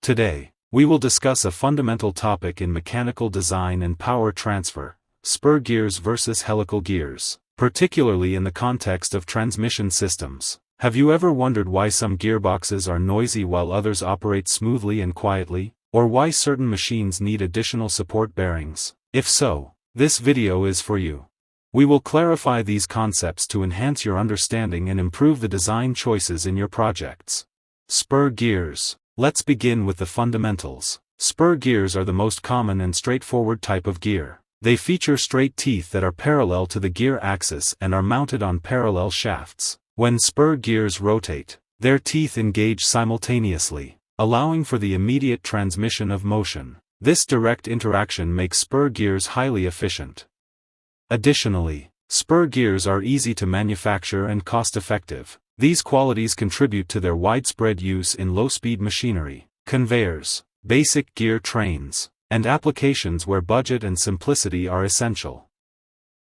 Today, we will discuss a fundamental topic in mechanical design and power transfer: spur gears versus helical gears, particularly in the context of transmission systems. Have you ever wondered why some gearboxes are noisy while others operate smoothly and quietly, or why certain machines need additional support bearings? If so, this video is for you. We will clarify these concepts to enhance your understanding and improve the design choices in your projects. Spur gears. Let's begin with the fundamentals. Spur gears are the most common and straightforward type of gear. They feature straight teeth that are parallel to the gear axis and are mounted on parallel shafts. When spur gears rotate, their teeth engage simultaneously, allowing for the immediate transmission of motion. This direct interaction makes spur gears highly efficient. Additionally, spur gears are easy to manufacture and cost-effective. These qualities contribute to their widespread use in low-speed machinery, conveyors, basic gear trains, and applications where budget and simplicity are essential.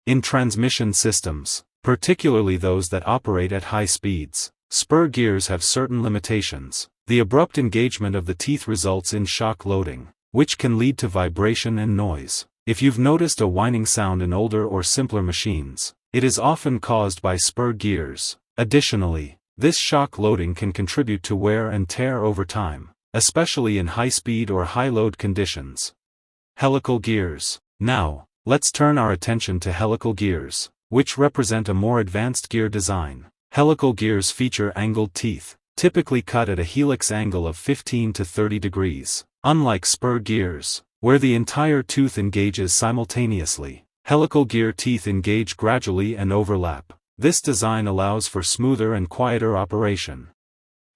In transmission systems, particularly those that operate at high speeds, spur gears have certain limitations. The abrupt engagement of the teeth results in shock loading, which can lead to vibration and noise. If you've noticed a whining sound in older or simpler machines, it is often caused by spur gears. Additionally, this shock loading can contribute to wear and tear over time, especially in high-speed or high-load conditions. Helical gears. Now, let's turn our attention to helical gears, which represent a more advanced gear design. Helical gears feature angled teeth, typically cut at a helix angle of 15 to 30 degrees. Unlike spur gears, where the entire tooth engages simultaneously, helical gear teeth engage gradually and overlap. This design allows for smoother and quieter operation.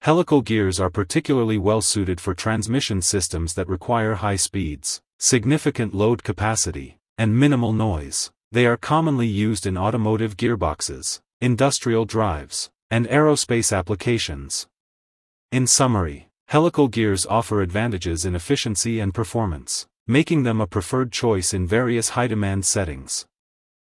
Helical gears are particularly well suited for transmission systems that require high speeds, significant load capacity, and minimal noise. They are commonly used in automotive gearboxes, industrial drives, and aerospace applications. In summary, helical gears offer advantages in efficiency and performance, making them a preferred choice in various high-demand settings.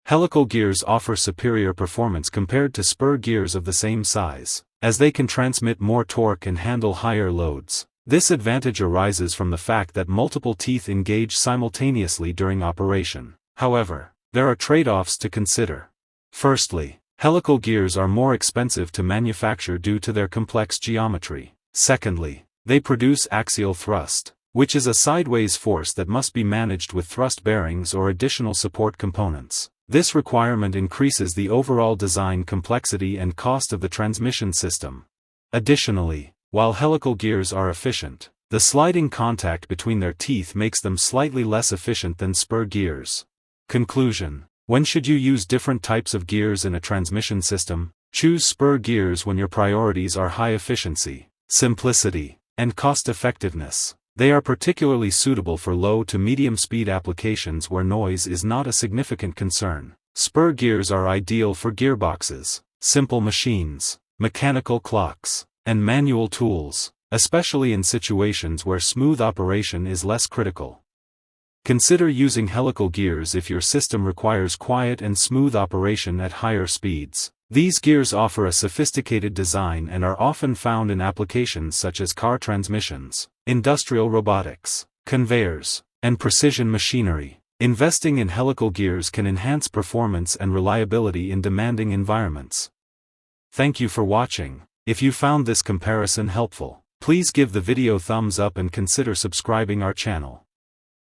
Helical gears offer superior performance compared to spur gears of the same size, as they can transmit more torque and handle higher loads. This advantage arises from the fact that multiple teeth engage simultaneously during operation. However, there are trade-offs to consider. Firstly, helical gears are more expensive to manufacture due to their complex geometry. Secondly, they produce axial thrust, which is a sideways force that must be managed with thrust bearings or additional support components. This requirement increases the overall design complexity and cost of the transmission system. Additionally, while helical gears are efficient, the sliding contact between their teeth makes them slightly less efficient than spur gears. Conclusion: when should you use different types of gears in a transmission system? Choose spur gears when your priorities are high efficiency, simplicity, and cost-effectiveness. They are particularly suitable for low to medium speed applications where noise is not a significant concern. Spur gears are ideal for gearboxes, simple machines, mechanical clocks, and manual tools, especially in situations where smooth operation is less critical. Consider using helical gears if your system requires quiet and smooth operation at higher speeds. These gears offer a sophisticated design and are often found in applications such as car transmissions, industrial robotics, conveyors, and precision machinery. Investing in helical gears can enhance performance and reliability in demanding environments. Thank you for watching. If you found this comparison helpful, please give the video thumbs up and consider subscribing our channel.